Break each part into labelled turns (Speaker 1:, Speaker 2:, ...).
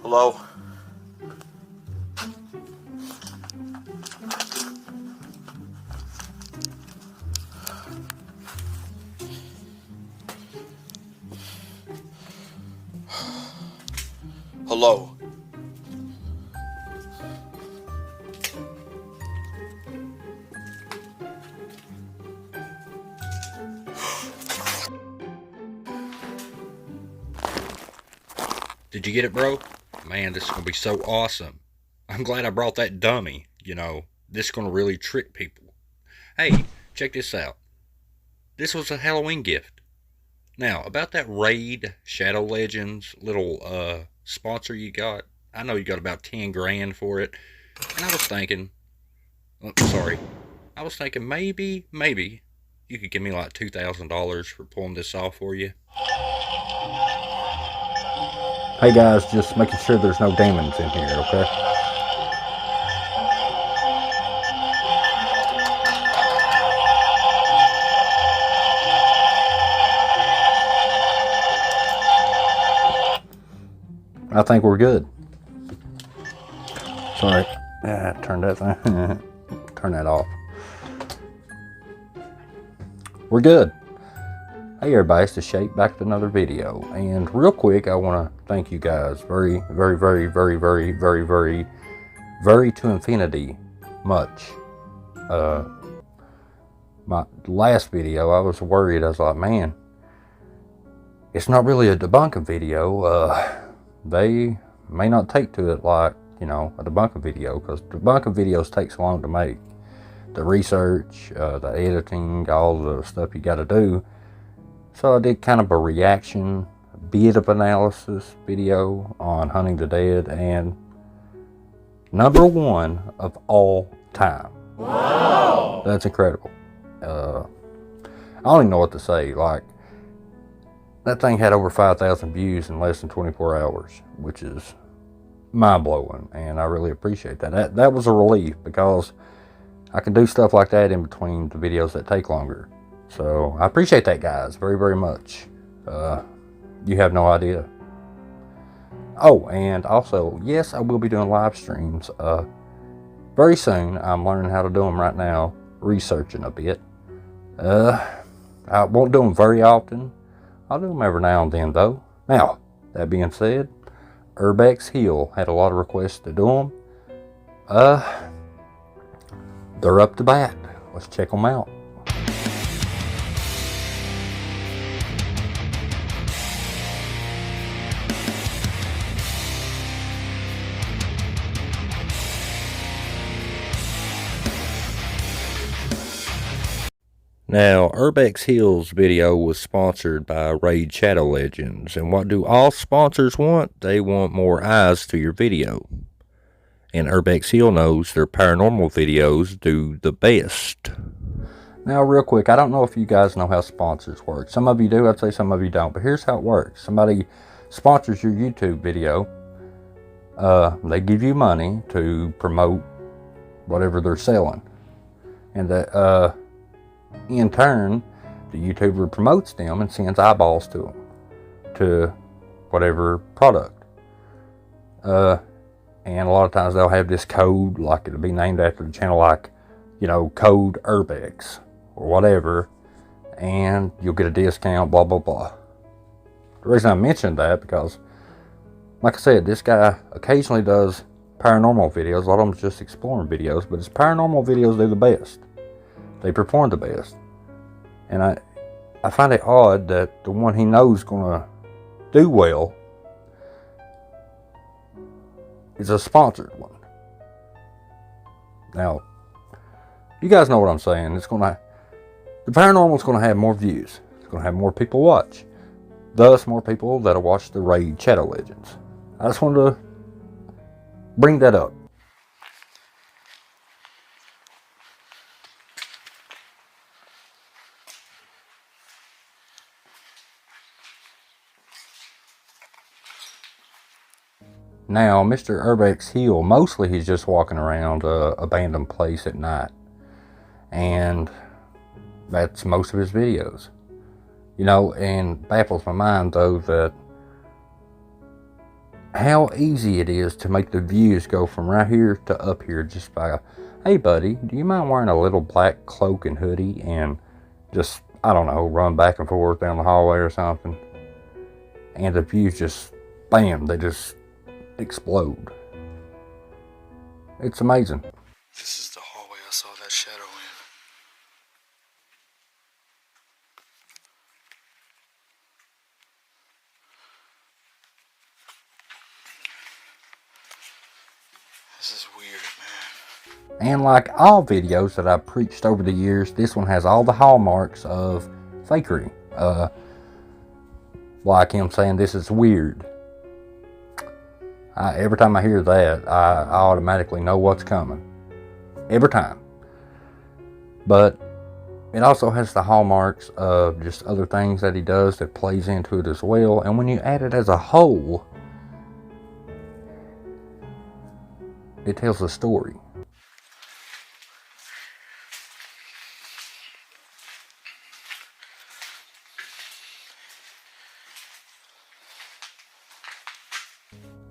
Speaker 1: Hello? Hello?
Speaker 2: Did you get it, bro? Man, this is going to be so awesome. I'm glad I brought that dummy. You know, this is going to really trick people. Hey, check this out. This was a Halloween gift. Now, about that Raid Shadow Legends little sponsor you got. I know you got about 10 grand for it. And I was thinking, I was thinking maybe you could give me like $2,000 for pulling this off for you.
Speaker 3: Hey guys, just making sure there's no demons in here, okay? I think we're good. Sorry. Turn that thing. Turn that off. We're good. Hey everybody, it's The Shape, back with another video. And real quick, I want to thank you guys very to infinity much. My last video, I was worried. I was like, man, it's not really a debunking video. They may not take to it like, you know, a debunking video, because debunking videos take so long to make. The research, the editing, all the stuff you got to do. So I did kind of a reaction, bit of analysis video on Hunting the Dead, and #1 of all time. Wow! That's incredible. I don't even know what to say. Like, that thing had over 5,000 views in less than 24 hours, which is mind-blowing, and I really appreciate that. That was a relief, because I can do stuff like that in between the videos that take longer. So I appreciate that, guys, very much. You have no idea. Oh, and also, yes, I will be doing live streams very soon. I'm learning how to do them right now, researching a bit. I won't do them very often. I'll do them every now and then, though. Now, that being said, URBEX HILL had a lot of requests to do them. They're up to bat. Let's check them out.
Speaker 2: Now, URBEX HILL's video was sponsored by Raid Shadow Legends, and what do all sponsors want? They want more eyes to your video. And URBEX HILL knows their paranormal videos do the best.
Speaker 3: Now, real quick, I don't know if you guys know how sponsors work. Some of you do, I'd say some of you don't, but here's how it works. Somebody sponsors your YouTube video. They give you money to promote whatever they're selling. And that, in turn, the YouTuber promotes them and sends eyeballs to them, to whatever product. And a lot of times they'll have this code, like it'll be named after the channel, like, you know, code URBEX or whatever, and you'll get a discount, blah, blah, blah. The reason I mentioned that, because, like I said, this guy occasionally does paranormal videos. A lot of them is just exploring videos, but his paranormal videos do the best. They perform the best. And I find it odd that the one he knows is going to do well is a sponsored one. Now, you guys know what I'm saying. The paranormal is going to have more views. It's going to have more people watch. Thus, more people that'll watch the Raid Shadow Legends. I just wanted to bring that up. Now, Mr. URBEX HILL, mostly he's just walking around an abandoned place at night. And that's most of his videos. You know, and baffles my mind, though, that how easy it is to make the views go from right here to up here just by, hey buddy, do you mind wearing a little black cloak and hoodie and just, I don't know, run back and forth down the hallway or something? And the views just, bam, they just explode. It's amazing.
Speaker 1: This is the hallway I saw that shadow in. This is weird, man.
Speaker 3: And like all videos that I've preached over the years, this one has all the hallmarks of fakery. Like him saying this is weird. Every time I hear that, I automatically know what's coming. Every time. But it also has the hallmarks of just other things that he does that plays into it as well. And when you add it as a whole, it tells a story.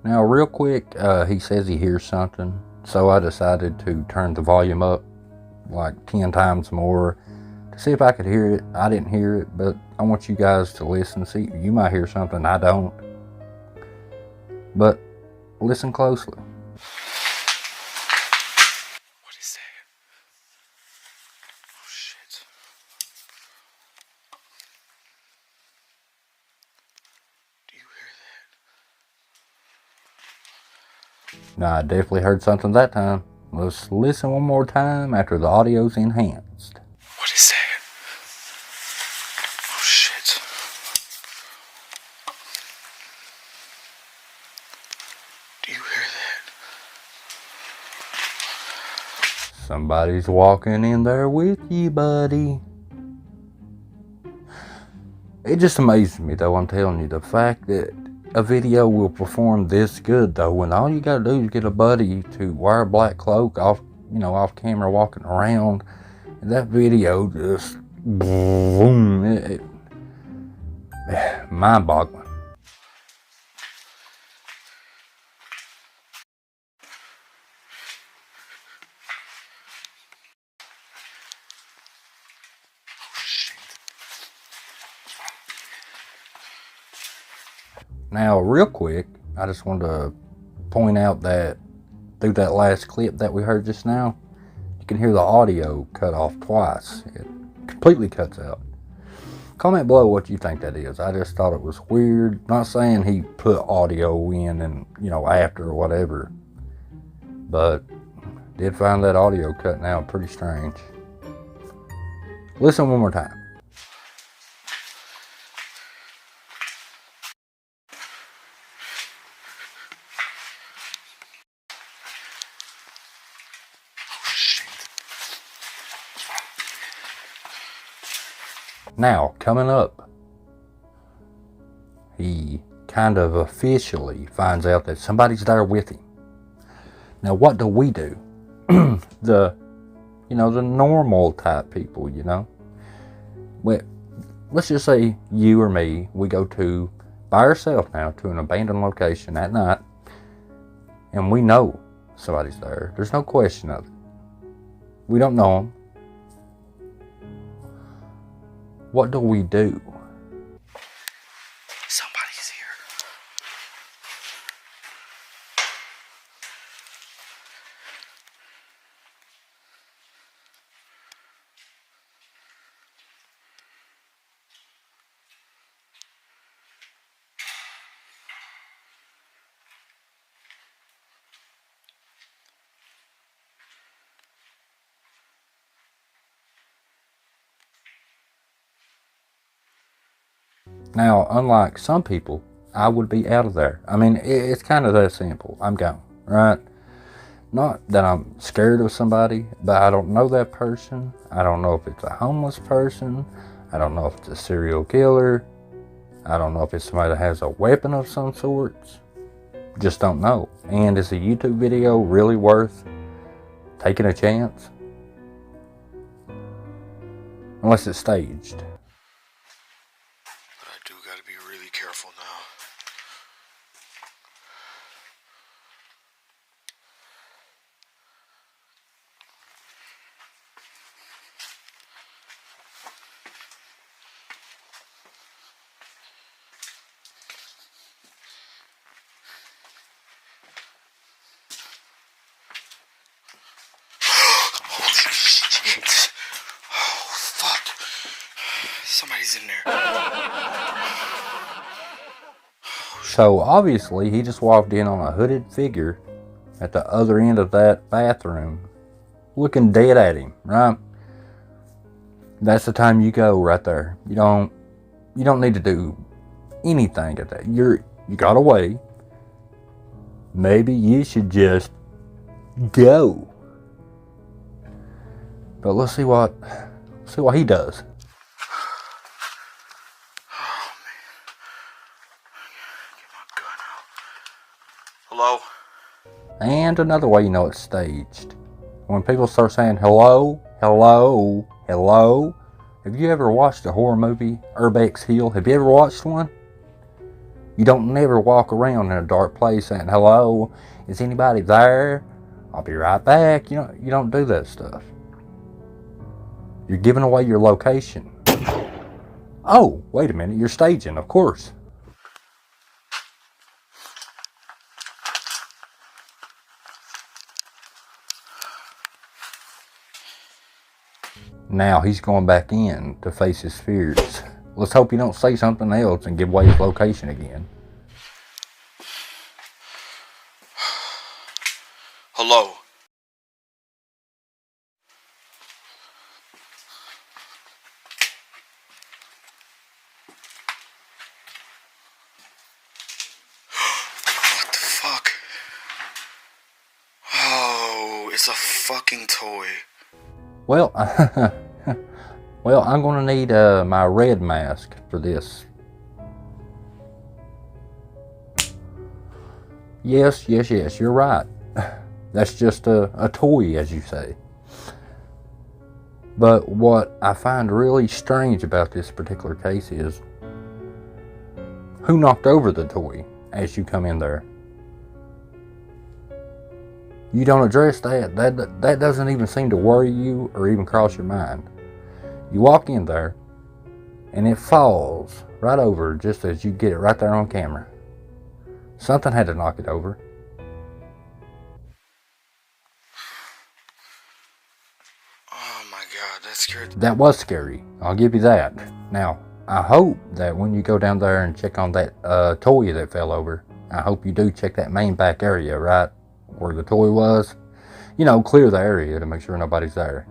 Speaker 3: Now, real quick, he says he hears something, so I decided to turn the volume up like 10 times more to see if I could hear it. I didn't hear it, but I want you guys to listen. See, you might hear something I don't, but listen closely.
Speaker 1: What is that? Oh shit. Do you hear that?
Speaker 3: No, I definitely heard something that time. Let's listen one more time after the audio's enhanced.
Speaker 1: What is that? Oh shit. Do you hear that?
Speaker 3: Somebody's walking in there with you, buddy. It just amazes me, though, I'm telling you, the fact that a video will perform this good, though, when all you gotta do is get a buddy to wear a black cloak off camera walking around, and that video just boom, mind-boggling. Now, real quick, I just wanted to point out that through that last clip that we heard just now, you can hear the audio cut off twice. It completely cuts out. Comment below what you think that is. I just thought it was weird. Not saying he put audio in and, after or whatever, but did find that audio cutting out pretty strange. Listen one more time. Now, coming up, he kind of officially finds out that somebody's there with him. Now, what do we do? The normal type people, Well, let's just say you or me, we go by ourselves now, to an abandoned location at night, and we know somebody's there. There's no question of it. We don't know them. What do we do?
Speaker 1: Somebody's here.
Speaker 3: Now, unlike some people, I would be out of there. I mean, it's kind of that simple. I'm gone, right? Not that I'm scared of somebody, but I don't know that person. I don't know if it's a homeless person. I don't know if it's a serial killer. I don't know if it's somebody that has a weapon of some sorts. Just don't know. And is a YouTube video really worth taking a chance? Unless it's staged.
Speaker 1: But I do gotta be really careful now. He's in there.
Speaker 3: So obviously he just walked in on a hooded figure at the other end of that bathroom, looking dead at him, right? That's the time you go right there. You don't need to do anything at that. You got away. Maybe you should just go. But let's see what he does.
Speaker 1: Oh, man. Get my gun out. Hello?
Speaker 3: And another way you know it's staged. When people start saying hello, hello, hello. Have you ever watched a horror movie, URBEX HILL? Have you ever watched one? You don't never walk around in a dark place saying, hello, is anybody there? I'll be right back. You don't do that stuff. You're giving away your location. Oh, wait a minute, you're staging, of course. Now he's going back in to face his fears. Let's hope he don't say something else and give away his location again.
Speaker 1: Hello? What the fuck? Oh, it's a fucking toy.
Speaker 3: Well, well, I'm going to need my red mask for this. Yes, you're right. That's just a toy, as you say. But what I find really strange about this particular case is who knocked over the toy as you come in there? You don't address that. That doesn't even seem to worry you or even cross your mind. You walk in there and it falls right over just as you get it right there on camera. Something had to knock it over.
Speaker 1: Oh my god, that scared...
Speaker 3: That was scary. I'll give you that. Now, I hope that when you go down there and check on that toy that fell over, I hope you do check that main back area, right? Where the toy was. You know, clear the area to make sure nobody's there.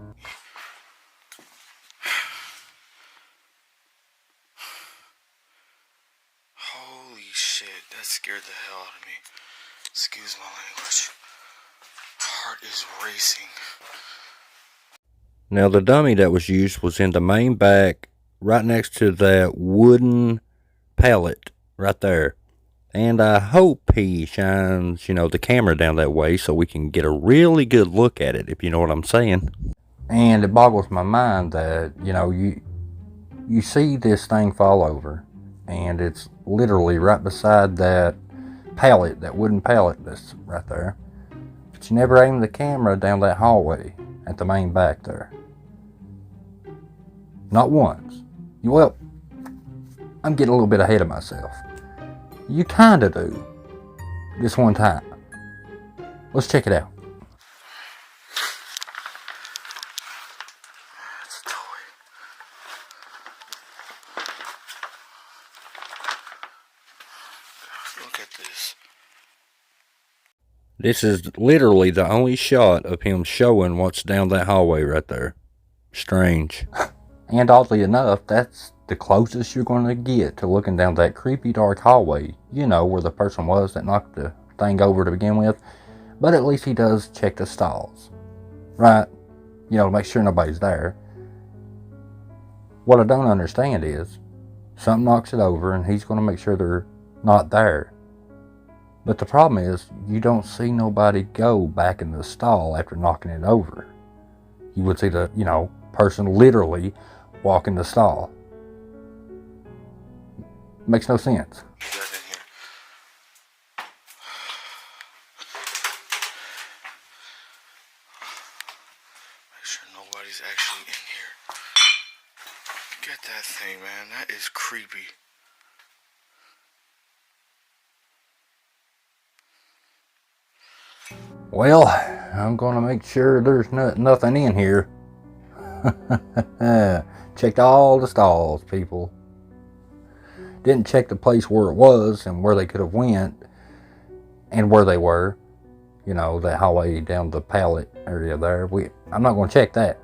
Speaker 1: Holy shit, that scared the hell out of me. Excuse my language. My heart is racing.
Speaker 2: Now the dummy that was used was in the main back, right next to that wooden pallet right there. And I hope he shines, the camera down that way so we can get a really good look at it, if you know what I'm saying.
Speaker 3: And it boggles my mind that, you see this thing fall over, and it's literally right beside that pallet, that wooden pallet that's right there. But you never aim the camera down that hallway at the main back there. Not once. Well, I'm getting a little bit ahead of myself. You kinda do. This one time. Let's check it out.
Speaker 1: That's a toy. God, look at this.
Speaker 2: This is literally the only shot of him showing what's down that hallway right there. Strange.
Speaker 3: And oddly enough, that's the closest you're going to get to looking down that creepy dark hallway. Where the person was that knocked the thing over to begin with. But at least he does check the stalls. Right? To make sure nobody's there. What I don't understand is, something knocks it over and he's going to make sure they're not there. But the problem is, you don't see nobody go back in the stall after knocking it over. You would see the, person literally walk in the stall. Makes no sense.
Speaker 1: Get that in here. Make sure nobody's actually in here. Get that thing, man. That is creepy.
Speaker 3: Well, I'm going to make sure there's nothing in here. Checked all the stalls, people. Didn't check the place where it was and where they could have went and where they were. You know, that hallway down the pallet area there. I'm not going to check that.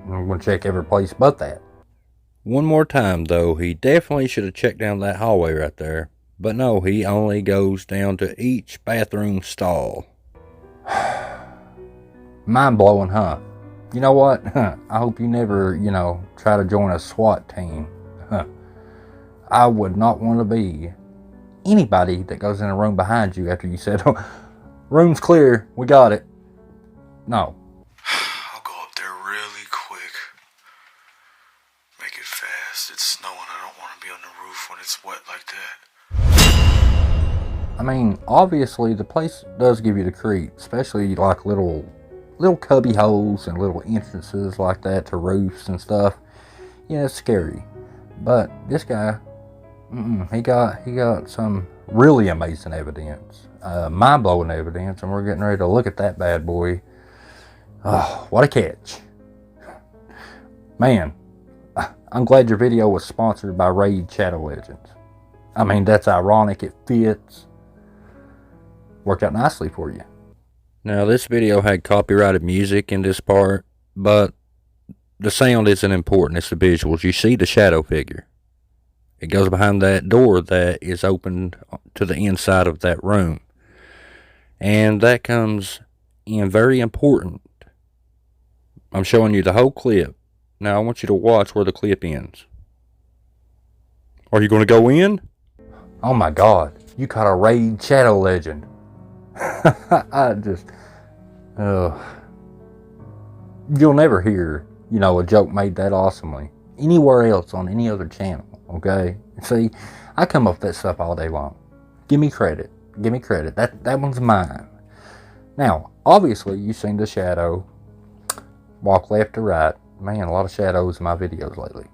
Speaker 3: I'm going to check every place but that.
Speaker 2: One more time, though, he definitely should have checked down that hallway right there. But no, he only goes down to each bathroom stall.
Speaker 3: Mind blowing, huh? You know what? I hope you never, try to join a SWAT team. I would not want to be anybody that goes in a room behind you after you said, room's clear, we got it. No.
Speaker 1: I'll go up there really quick. Make it fast. It's snowing. I don't want to be on the roof when it's wet like that.
Speaker 3: I mean, obviously the place does give you the creep, especially like little cubby holes and little entrances like that to roofs and stuff. Yeah, it's scary. But this guy, he got some really amazing evidence, mind-blowing evidence, and we're getting ready to look at that bad boy. Oh, what a catch. Man, I'm glad your video was sponsored by Raid Shadow Legends. I mean, that's ironic, it fits. Worked out nicely for you.
Speaker 2: Now, this video had copyrighted music in this part, but the sound isn't important, it's the visuals. You see the shadow figure. It goes behind that door that is opened to the inside of that room. And that comes in very important. I'm showing you the whole clip. Now I want you to watch where the clip ends. Are you going to go in?
Speaker 3: Oh my God, you caught a Raid Shadow Legend. You'll never hear, a joke made that awesomely anywhere else on any other channel, okay? See, I come up with that stuff all day long. Give me credit. That one's mine. Now, obviously, you've seen the shadow walk left to right. Man, a lot of shadows in my videos lately.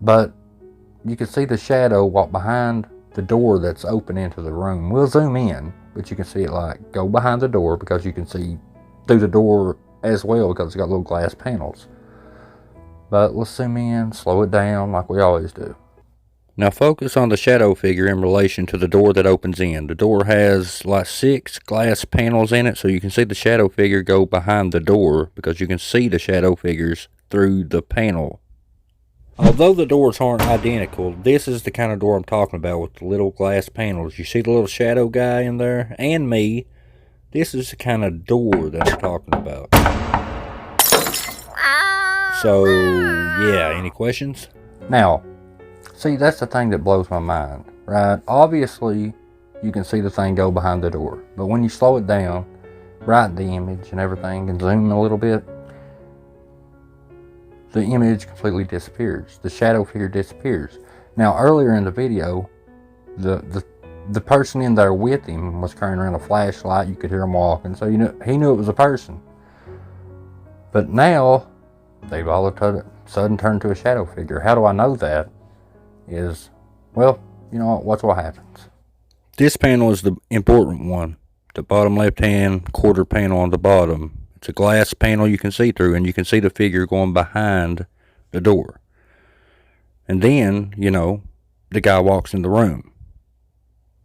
Speaker 3: But you can see the shadow walk behind the door that's open into the room. We'll zoom in, but you can see it like go behind the door because you can see through the door as well because it's got little glass panels. But let's zoom in, slow it down like we always do.
Speaker 2: Now focus on the shadow figure in relation to the door that opens in. The door has like 6 glass panels in it, so you can see the shadow figure go behind the door because you can see the shadow figures through the panel. Although the doors aren't identical, this is the kind of door I'm talking about with the little glass panels. You see the little shadow guy in there and me. This is the kind of door that I'm talking about. So, yeah, any questions?
Speaker 3: Now, see, that's the thing that blows my mind, right? Obviously, you can see the thing go behind the door. But when you slow it down, brighten the image and everything, and zoom a little bit, the image completely disappears. The shadow figure disappears. Now, earlier in the video, the person in there with him was carrying around a flashlight. You could hear him walking, so he knew it was a person. But now, they've all of a sudden turned to a shadow figure. How do I know that? Well, watch what happens.
Speaker 2: This panel is the important one. The bottom left-hand quarter panel on the bottom. It's a glass panel you can see through, and you can see the figure going behind the door. And then, the guy walks in the room.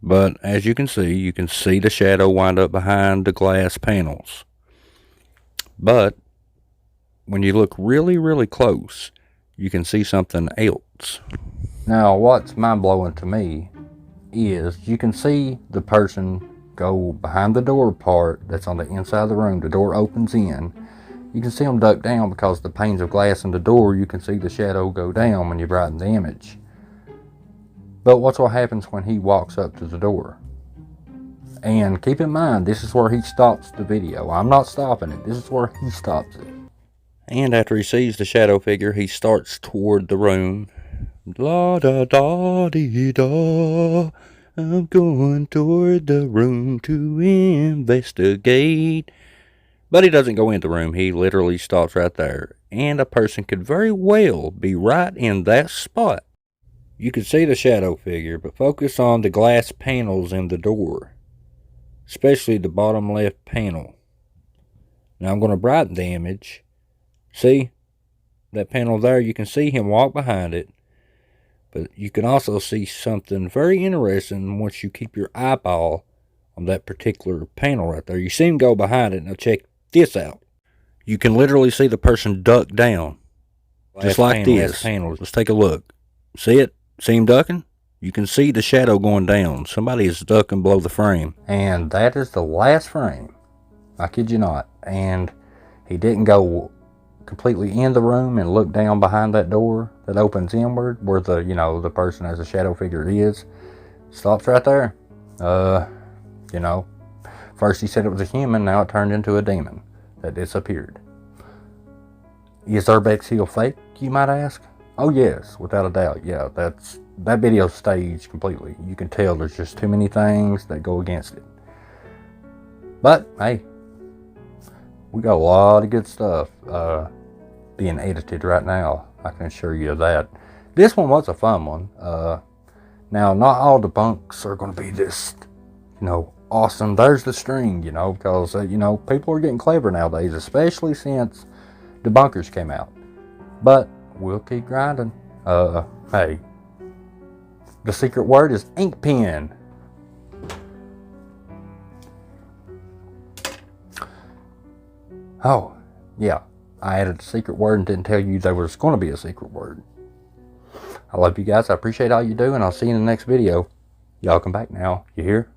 Speaker 2: But as you can see the shadow wind up behind the glass panels. But when you look really, really close, you can see something else.
Speaker 3: Now, what's mind-blowing to me is you can see the person go behind the door part that's on the inside of the room. The door opens in. You can see them duck down because the panes of glass in the door, you can see the shadow go down when you brighten the image. But watch what happens when he walks up to the door. And keep in mind, this is where he stops the video. I'm not stopping it. This is where he stops it.
Speaker 2: And after he sees the shadow figure, he starts toward the room. La da da dee da. I'm going toward the room to investigate. But he doesn't go in the room. He literally stops right there. And a person could very well be right in that spot. You can see the shadow figure, but focus on the glass panels in the door. Especially the bottom left panel. Now I'm going to brighten the image
Speaker 3: See? That panel there, you can see him walk behind it. But you can also see something very interesting once you keep your eyeball on that particular panel right there. You see him go behind it. Now check this out. You can literally see the person duck down. Just like this. Let's take a look. See it? See him ducking? You can see the shadow going down. Somebody is ducking below the frame. And that is the last frame. I kid you not. And he didn't go completely in the room and look down behind that door that opens inward where the, you know, the person as a shadow figure is. Stops right there. You know, first he said it was a human, now it turned into a demon that disappeared. Is URBEX Hill fake, you might ask? Oh yes, without a doubt. Yeah, that video's staged completely. You can tell there's just too many things that go against it. But hey, we got a lot of good stuff being edited right now. I can assure you of that. This one was a fun one. Now, not all debunks are going to be this, you know, awesome. There's the string, you know, because, you know, people are getting clever nowadays, especially since debunkers came out. But we'll keep grinding. Hey, the secret word is ink pen. Oh, yeah. I added a secret word and didn't tell you there was going to be a secret word. I love you guys. I appreciate all you do, and I'll see you in the next video. Y'all come back now. You hear?